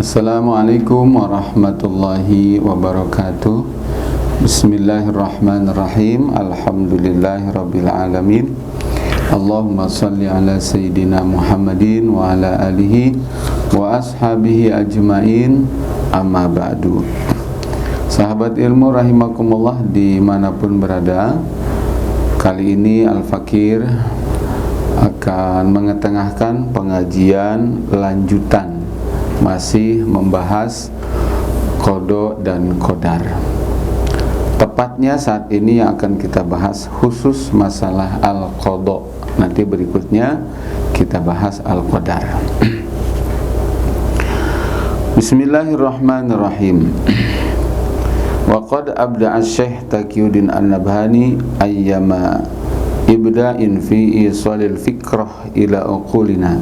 Assalamualaikum warahmatullahi wabarakatuh. Bismillahirrahmanirrahim. Alhamdulillahirabbil alamin. Allahumma shalli ala sayyidina Muhammadin wa ala alihi wa ashabihi ajmain. Amma ba'du. Sahabat ilmu rahimakumullah dimanapun berada, kali ini Al-Fakir akan mengetengahkan pengajian lanjutan, masih membahas qada dan qadar. Tepatnya saat ini yang akan kita bahas khusus masalah al-qada. Nanti berikutnya kita bahas al-qadar. Bismillahirrahmanirrahim. Wa qad abda'a Syekh Taqiyuddin An-Nabhani ayyama ibda'in fi isalil fikrah ila uqulina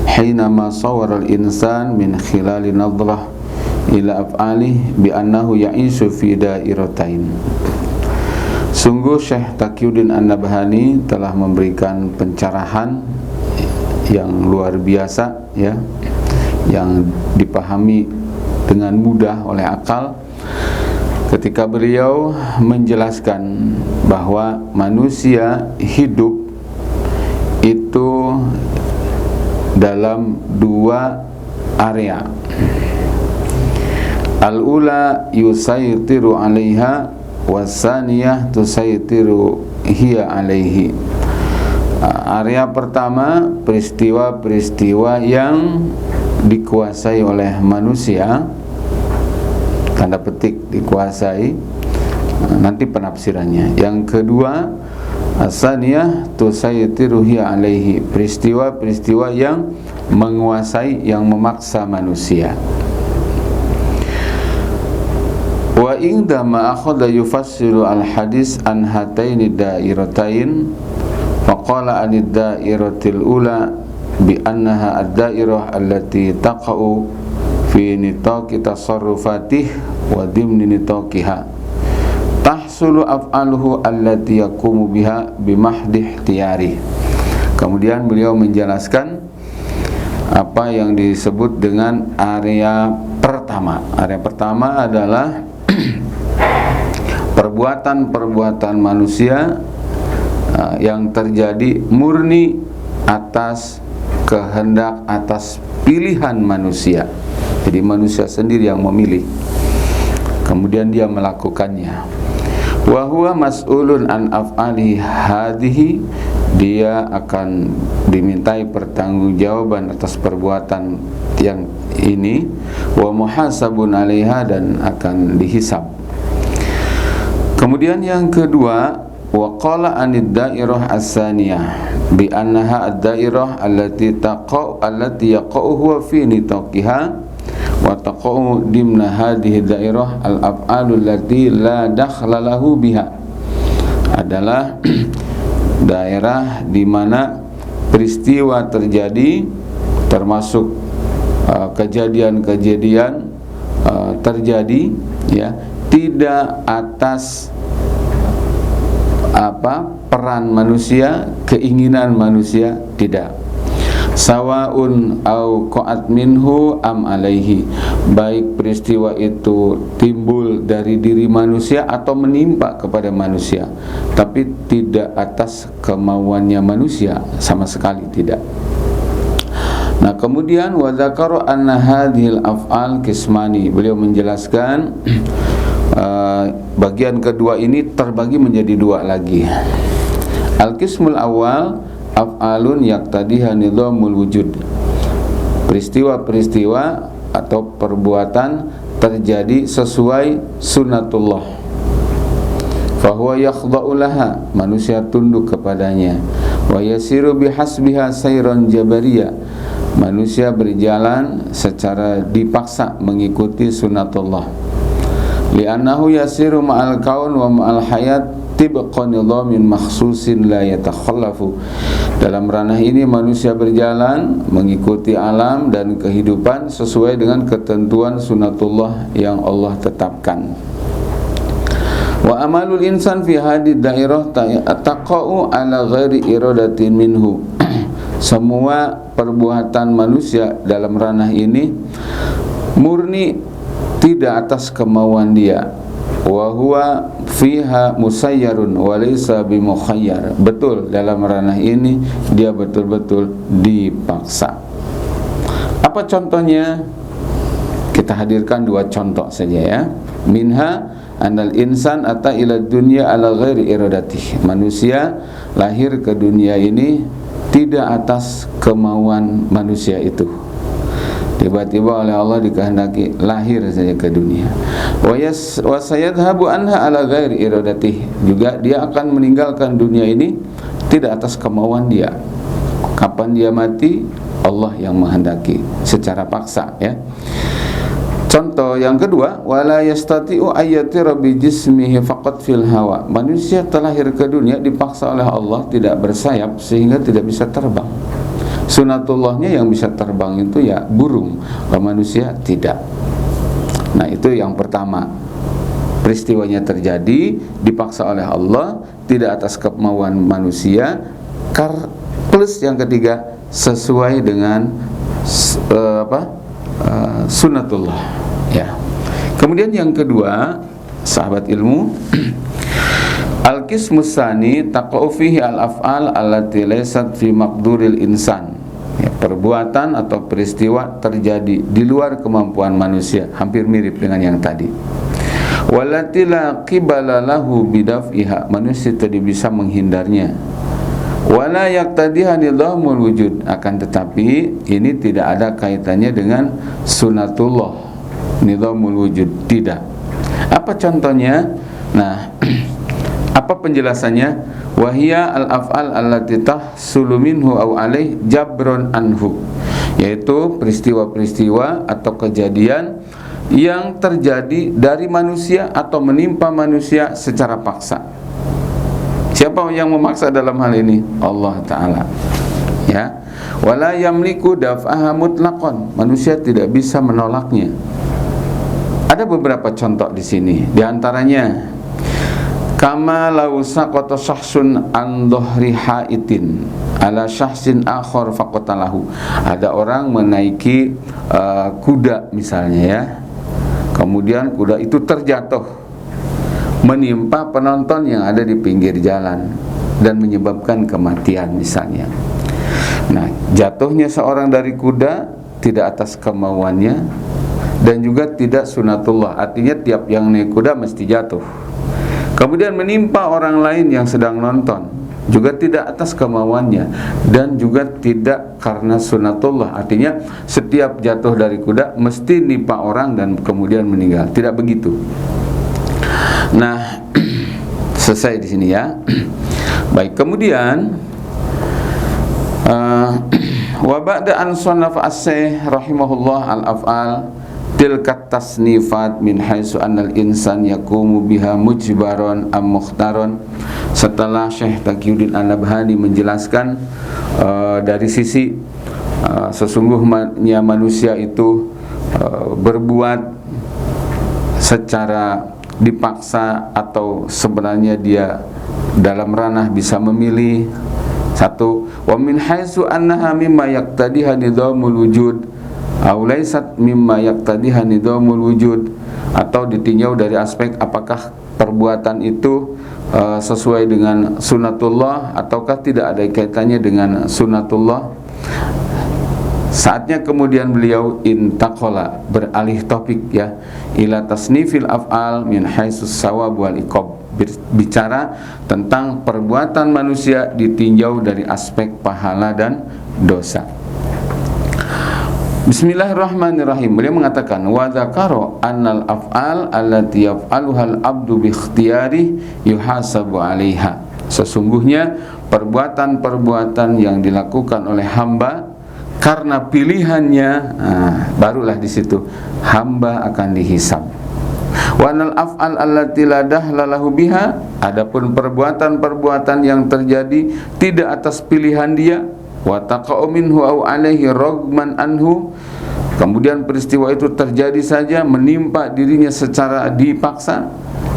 hinama sawara al-insan min khilali nadrah ila af'alih bi annahu ya'ishu fi dairatain. Sungguh Syekh Taqiyuddin An-Nabhani telah memberikan pencerahan yang luar biasa, ya, yang dipahami dengan mudah oleh akal ketika beliau menjelaskan bahwa manusia hidup itu dalam dua area. Al-ula yusaytiru 'alaiha wasaniyah tusaytiru hiya 'alaihi. Area pertama, peristiwa-peristiwa yang dikuasai oleh manusia, tanda petik dikuasai, nanti penafsirannya. Yang kedua, asaniyah tusaytiru hiya 'alaihi, peristiwa-peristiwa yang menguasai, yang memaksa manusia. Wa inda ma akhadha yufassiru al-hadis an hataini dairatain faqala anid dairatil ula bi annaha ad-dairah allati taqa'u fi nitaqi tasarrufatih wa dimni nitaqiha tahsulu af'aluhu allati yaqumu biha bimahdi ikhtiyari. Kemudian beliau menjelaskan apa yang disebut dengan area pertama. Area pertama adalah perbuatan-perbuatan manusia yang terjadi murni atas kehendak, atas pilihan manusia. Jadi manusia sendiri yang memilih, kemudian dia melakukannya. Wa huwa mas'ulun an af'ali hadhihi, dia akan dimintai pertanggungjawaban atas perbuatan yang ini, wa muhasabun 'alaiha, dan akan dihisab. Kemudian yang kedua, wa qala anid dairah as-saniyah bi annaha ad-dairah allati yaqa'u huwa fi nitaqiha wa taqa'u dimna hadhihi dairah al-af'alu allati la dakhla lahu biha, adalah daerah di mana peristiwa terjadi, termasuk kejadian-kejadian terjadi, ya, tidak atas peran manusia, keinginan manusia, tidak. Sawaun au qa'at minhu am alaihi, baik peristiwa itu timbul dari diri manusia atau menimpa kepada manusia, tapi tidak atas kemauannya manusia, sama sekali tidak. Nah, kemudian wa dzakara anna hadhil af'al qismani, beliau menjelaskan bagian kedua ini terbagi menjadi dua lagi. Al-qismul awal af'alun yaqtadiha nizamul wujud, peristiwa-peristiwa atau perbuatan terjadi sesuai sunnatullah. Fahuwa yakhda'u laha, manusia tunduk kepadanya. Wa yasiru bihasbiha sayran jabariyah, manusia berjalan secara dipaksa mengikuti sunnatullah. Li'annahu yasiru ma'al kaun wa ma'al hayat tibqa nizamin makhsusin la yatakhallafu. Dalam ranah ini manusia berjalan mengikuti alam dan kehidupan sesuai dengan ketentuan sunnatullah yang Allah tetapkan. Wa amalul insan fi hadid dairah taqa'u ala ghairi iradatin minhu. Semua perbuatan manusia dalam ranah ini murni, tidak atas kemauan dia. Wa huwa fiha musayyarun wa laysa bimukhayyar. Betul, dalam ranah ini dia betul-betul dipaksa. Apa contohnya? Kita hadirkan 2 contoh saja ya. Minha anal insan ata ila dunya ala ghairi iradatih. Manusia lahir ke dunia ini tidak atas kemauan manusia itu. Tiba-tiba oleh Allah dikehendaki lahir saja ke dunia. Wa sayadhabu anha ala ghairi iradatih. Juga dia akan meninggalkan dunia ini tidak atas kemauan dia. Kapan dia mati, Allah yang menghendaki secara paksa ya. Contoh yang kedua, wala yastati'u ayyatira bi jismihi faqat fil hawa. Manusia terlahir ke dunia dipaksa oleh Allah tidak bersayap sehingga tidak bisa terbang. Sunatullahnya yang bisa terbang itu ya burung, kalau manusia tidak. Nah, itu yang pertama. Peristiwanya terjadi dipaksa oleh Allah, tidak atas kemauan manusia. Plus yang ketiga, sesuai dengan sunatullah ya. Kemudian yang kedua, sahabat ilmu, al-qismus tsani taqa'u fihi al-af'al allati laysat fi maqduril insan. Ya, perbuatan atau peristiwa terjadi di luar kemampuan manusia, hampir mirip dengan yang tadi. Wallati la qibala lahu bidaf'iha, manusia tidak bisa menghindarnya. Wala yaqtadiha nidhamul wujud, akan tetapi ini tidak ada kaitannya dengan sunatullah, nidhamul wujud, tidak. Apa contohnya? Nah, apa penjelasannya? Wahia al-af'al allati tahsulu minhu aw alaih jabron anhu, yaitu peristiwa-peristiwa atau kejadian yang terjadi dari manusia atau menimpa manusia secara paksa. Siapa yang memaksa dalam hal ini? Allah Ta'ala ya. Wala yamliku daf'aha mutlaqan, manusia tidak bisa menolaknya. Ada beberapa contoh di sini. Di antaranya, kama law saqata syahsun an dhahri haitin ala syahsin akhar faqatalahu. Ada orang menaiki kuda misalnya ya. Kemudian kuda itu terjatuh menimpa penonton yang ada di pinggir jalan dan menyebabkan kematian misalnya. Nah, jatuhnya seorang dari kuda tidak atas kemauannya dan juga tidak sunatullah, artinya tiap yang naik kuda mesti jatuh. Kemudian menimpa orang lain yang sedang nonton, juga tidak atas kemauannya dan juga tidak karena sunatullah, artinya setiap jatuh dari kuda mesti nimpa orang dan kemudian meninggal. Tidak begitu. Nah, selesai di sini ya. Baik, kemudian wa ba'da an sannaf as-Syekh rahimahullah al-af'al tilka tasnifat min haitsu annal insan yaqumu biha mujbaron am mukhtaron. Setelah Syekh Taqiyuddin An-Nabhani menjelaskan dari sisi sesungguhnya manusia itu berbuat secara dipaksa atau sebenarnya dia dalam ranah bisa memilih. Satu, wa min haitsu annaha mimma yaqtadiha nidhamul wujud aw laysat mimma yaqtadiha nidhamul wujud, atau ditinjau dari aspek apakah perbuatan itu sesuai dengan sunatullah ataukah tidak ada kaitannya dengan sunatullah. Saatnya kemudian beliau intaqala, beralih topik ya, ila tasnifil af'al min haitsus sawab wal iqab, bicara tentang perbuatan manusia ditinjau dari aspek pahala dan dosa. Bismillahirrahmanirrahim. Beliau mengatakan wa dzakara annal af'al allati yaf'aluhal abdu bi ikhtiyari yuhasabu 'alaiha. Sesungguhnya perbuatan-perbuatan yang dilakukan oleh hamba karena pilihannya, barulah di situ hamba akan dihisab. Wa anal af'al allati la dahla lahu biha, adapun perbuatan-perbuatan yang terjadi tidak atas pilihan dia, wa taqa'u minhu aw alaihi ragman anhu, kemudian peristiwa itu terjadi saja menimpa dirinya secara dipaksa,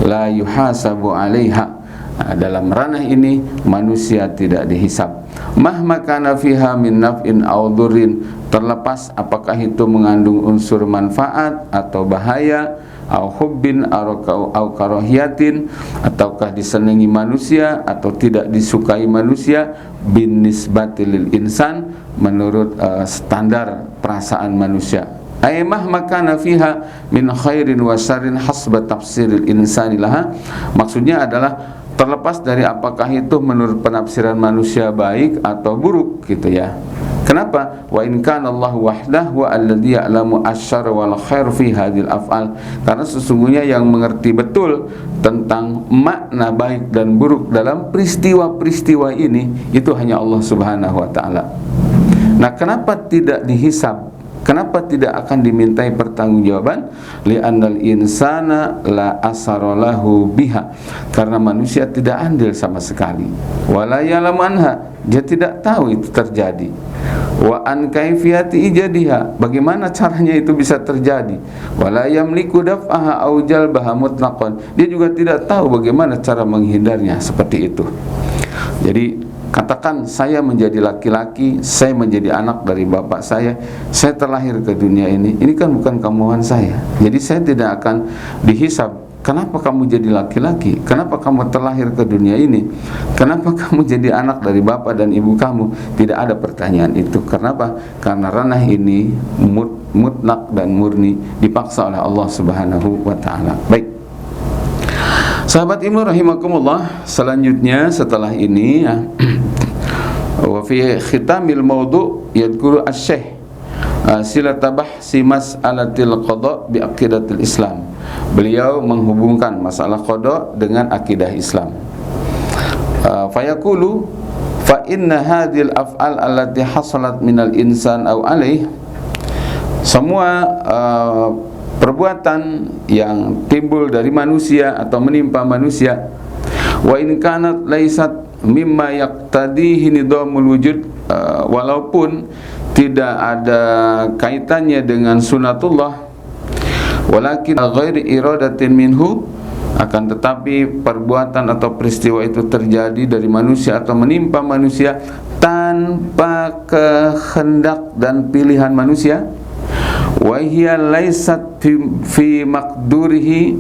la yuhasabu 'alaiha. Dalam ranah ini manusia tidak dihisab. mahma kana fiha min naf'in aw dhurrin, terlepas apakah itu mengandung unsur manfaat atau bahaya, au hubbin au karahiyatin, ataukah disenangi manusia atau tidak disukai manusia, bin nisbati lil insan, menurut standar perasaan manusia. Ay mahma kana fiha min khairin wa syarrin hasba tafsiril insani laha, maksudnya adalah terlepas dari apakah itu menurut penafsiran manusia baik atau buruk gitu ya. Kenapa? Wa in kana Allah wahdahu alladhi ya'lamu asyarra wal khair fi hadhil af'al. Karena sesungguhnya yang mengerti betul tentang makna baik dan buruk dalam peristiwa-peristiwa ini itu hanya Allah Subhanahu wa taala. Nah, kenapa tidak dihisab? Kenapa tidak akan dimintai pertanggungjawaban? Li'annal insana la asara lahu biha, karena manusia tidak andil sama sekali. Wala ya'lamu anha, dia tidak tahu itu terjadi. Wa an kaifiyati ijadiha, bagaimana caranya itu bisa terjadi. Wala yamliku daf'aha aw jalbaha mutlaqan, dia juga tidak tahu bagaimana cara menghindarnya seperti itu. Jadi katakan saya menjadi laki-laki, saya menjadi anak dari bapak saya terlahir ke dunia ini kan bukan kemauan saya. Jadi saya tidak akan dihisab. Kenapa kamu jadi laki-laki? Kenapa kamu terlahir ke dunia ini? Kenapa kamu jadi anak dari bapak dan ibu kamu? Tidak ada pertanyaan itu. Kenapa? Karena ranah ini mutlak dan murni, dipaksa oleh Allah Subhanahu wa taala. Baik. Sahabat ilmu rahimakumullah, selanjutnya setelah ini ya, wa fi khitamil mawdu' yadhkuru asy-syekh silatabah si mas'alatil qada bi aqidatil Islam. Beliau menghubungkan masalah qada dengan akidah Islam. Fayaqulu fa inna hadhil af'al allati hasalat minal insan aw alaih, semua perbuatan yang timbul dari manusia atau menimpa manusia, wa in kanat laisat mimma yaqtadihi nidamul wujud, walaupun tidak ada kaitannya dengan sunatullah, walakin ghairi iradatin minhu, akan tetapi perbuatan atau peristiwa itu terjadi dari manusia atau menimpa manusia tanpa kehendak dan pilihan manusia, wa hiya laysat fi maqdurihi,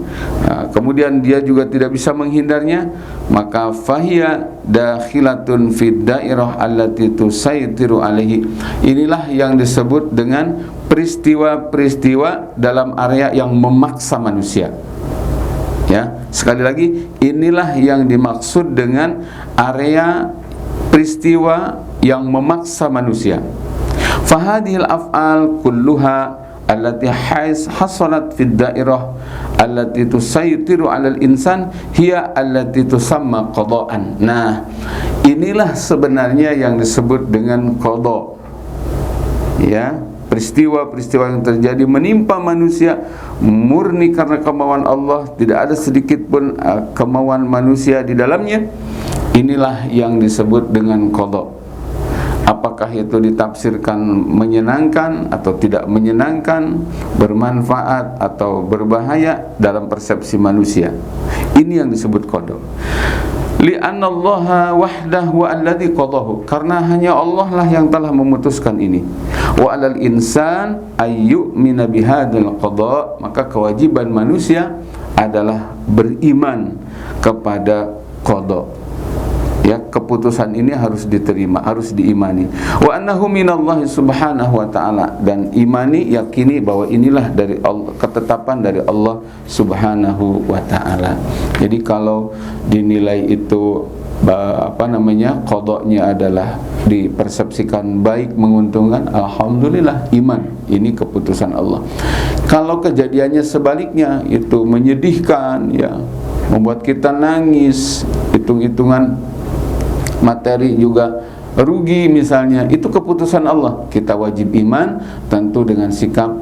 kemudian dia juga tidak bisa menghindarnya, maka fahiya dakhilatun fid dairah allati tusaitiru alaihi. Inilah yang disebut dengan peristiwa-peristiwa dalam area yang memaksa manusia. Ya, sekali lagi, inilah yang dimaksud dengan area peristiwa yang memaksa manusia. Fahadhil af'al kulluha allati hasalat fid dairah allati tusaytiru 'alal insan hiya allati tusamma qada'an. Nah, inilah sebenarnya yang disebut dengan qada. Ya, peristiwa-peristiwa yang terjadi menimpa manusia murni karena kemauan Allah, tidak ada sedikit pun kemauan manusia di dalamnya. Inilah yang disebut dengan qada. Apakah itu ditafsirkan menyenangkan atau tidak menyenangkan, bermanfaat atau berbahaya dalam persepsi manusia, ini yang disebut qada. Li'annallaha wahdahu alladhi qadahu, karena hanya Allah lah yang telah memutuskan ini. Wa 'alal insan ayyu'mina bihadzal qada, maka kewajiban manusia adalah beriman kepada qada. Ya, keputusan ini harus diterima, harus diimani. Wa annahu minallahi subhanahu wa ta'ala, dan imani, yakini bahwa inilah dari Allah, ketetapan dari Allah subhanahu wa ta'ala. Jadi kalau dinilai itu qadanya adalah dipersepsikan baik, menguntungkan, alhamdulillah, iman, ini keputusan Allah. Kalau kejadiannya sebaliknya, itu menyedihkan, ya, membuat kita nangis, hitung-hitungan materi juga rugi misalnya, itu keputusan Allah. Kita wajib iman, tentu dengan sikap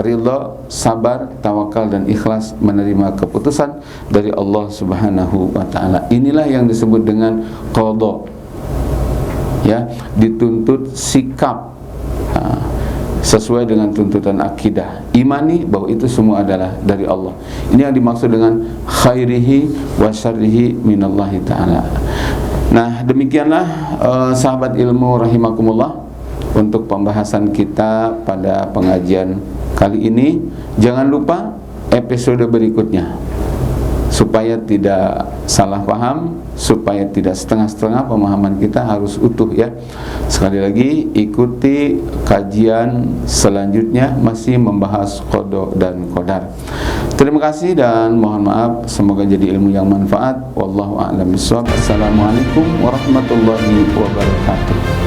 ridha, sabar, tawakal dan ikhlas menerima keputusan dari Allah Subhanahu wa taala. Inilah yang disebut dengan qada. Ya, dituntut sikap sesuai dengan tuntutan akidah, imani bahwa itu semua adalah dari Allah. Ini yang dimaksud dengan khairihi wa syarrihi minallahi ta'ala. Nah, demikianlah sahabat ilmu rahimakumullah untuk pembahasan kita pada pengajian kali ini. Jangan lupa episode berikutnya, supaya tidak salah paham, supaya tidak setengah-setengah pemahaman kita, harus utuh ya. Sekali lagi, ikuti kajian selanjutnya, masih membahas qada dan qadar. Terima kasih dan mohon maaf, semoga jadi ilmu yang manfaat. Wallahu a'lam bishawab. Assalamualaikum warahmatullahi wabarakatuh.